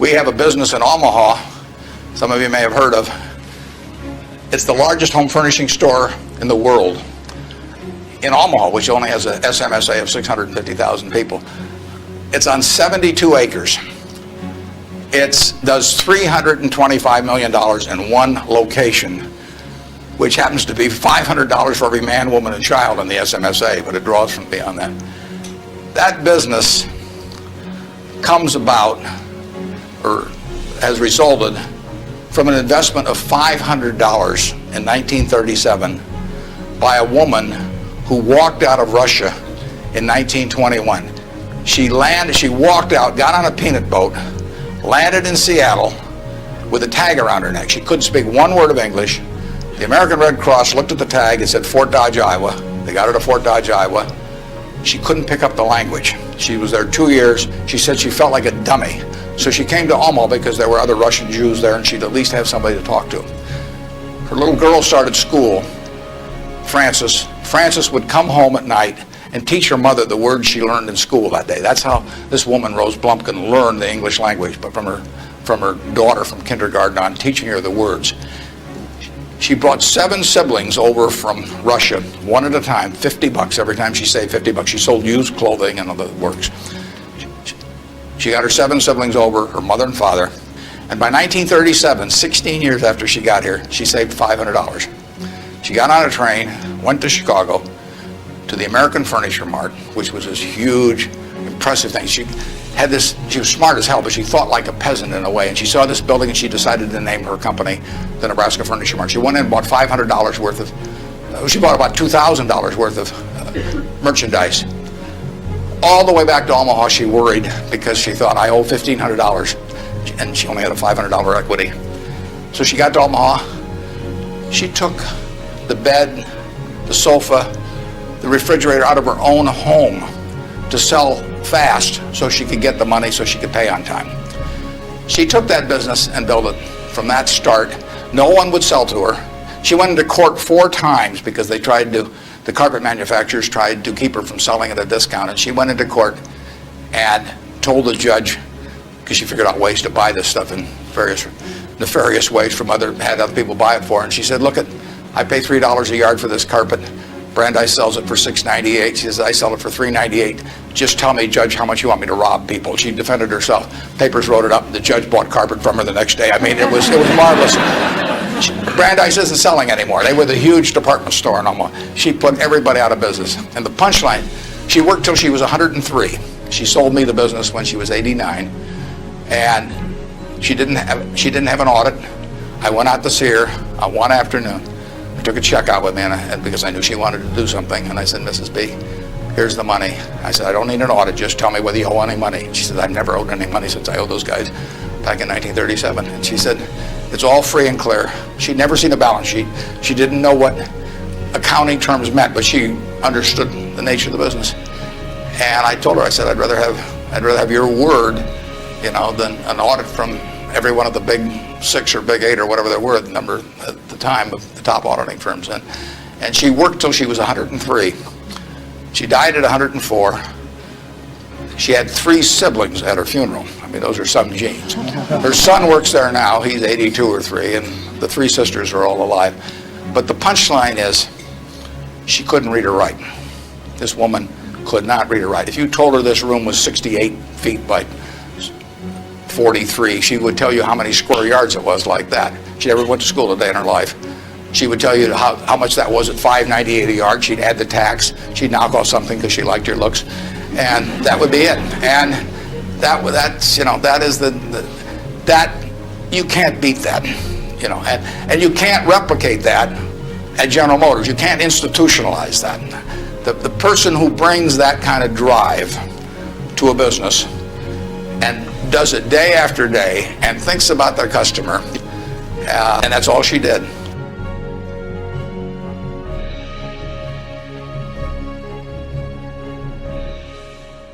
We have a business in Omaha, some of you may have heard of. It's the largest home furnishing store in the world. In Omaha, which only has a SMSA of 650,000 people. It's on 72 acres. It does $325 million in one location, which happens to be $500 for every man, woman, and child in the SMSA, but it draws from beyond that. That business comes about, or has resulted from an investment of $500 in 1937 by a woman who walked out of Russia in 1921. She walked out, got on a peanut boat, landed in Seattle with a tag around her neck. She couldn't speak one word of English. The American Red Cross looked at the tag and said Fort Dodge, Iowa. They got her to Fort Dodge, Iowa. She couldn't pick up the language. She was there 2 years. She said she felt like a dummy. So she came to Omaha because there were other Russian Jews there and she'd at least have somebody to talk to. Her little girl started school, Frances. Frances would come home at night and teach her mother the words she learned in school that day. That's how this woman, Rose Blumkin, learned the English language, but from her daughter from kindergarten on, teaching her the words. She brought 7 siblings over from Russia, one at a time, $50 every time she saved $50. She sold used clothing and other works. She got her 7 siblings over, her mother and father, and by 1937, 16 years after she got here, she saved $500. She got on a train, went to Chicago, to the American Furniture Mart, which was this huge, impressive thing. She was smart as hell, but she thought like a peasant in a way, and she saw this building and she decided to name her company the Nebraska Furniture Mart. She went in and bought $500 worth of, she bought about $2,000 worth of merchandise. All the way back to Omaha, she worried because she thought, I owe $1,500, and she only had a $500 equity. So she got to Omaha. She took the bed, the sofa, the refrigerator out of her own home to sell fast so she could get the money so she could pay on time. She took that business and built it from that start. No one would sell to her. She went into court 4 times because the carpet manufacturers tried to keep her from selling at a discount, and she went into court and told the judge, because she figured out ways to buy this stuff in various nefarious ways from had other people buy it for her, and she said, look, I pay $3 a yard for this carpet. Brandeis sells it for $6.98. She says, I sell it for $3.98. Just tell me, Judge, how much you want me to rob people. She defended herself. Papers wrote it up. The judge bought carpet from her the next day. I mean, it was marvelous. Brandeis isn't selling anymore. They were the huge department store in Omaha. She put everybody out of business. And the punchline, she worked till she was 103. She sold me the business when she was 89. And she didn't have an audit. I went out to see her on one afternoon. I took a check out with me because I knew she wanted to do something. And I said, Mrs. B, here's the money. I said, I don't need an audit. Just tell me whether you owe any money. And she said, I've never owed any money since I owed those guys back in 1937. And she said, it's all free and clear. She'd never seen a balance sheet. She didn't know what accounting terms meant, but she understood the nature of the business. And I told her, I said, I'd rather have your word, than an audit from every one of the big 6 or big 8 or whatever there were, the number at the time of the top auditing firms. And she worked till she was 103. She died at 104. She had 3 siblings at her funeral. I mean, those are some genes. Her son works there now. He's 82 or 3, and the 3 sisters are all alive. But the punchline is, she couldn't read or write. This woman could not read or write. If you told her this room was 68 feet by 43, she would tell you how many square yards it was like that. She never went to school a day in her life. She would tell you how much that was at $5.98 a yard. She'd add the tax. She'd knock off something because she liked your looks, and that would be it. And that you can't beat that, and you can't replicate that at General Motors. You can't institutionalize that. The person who brings that kind of drive to a business and does it day after day and thinks about their customer, and that's all she did.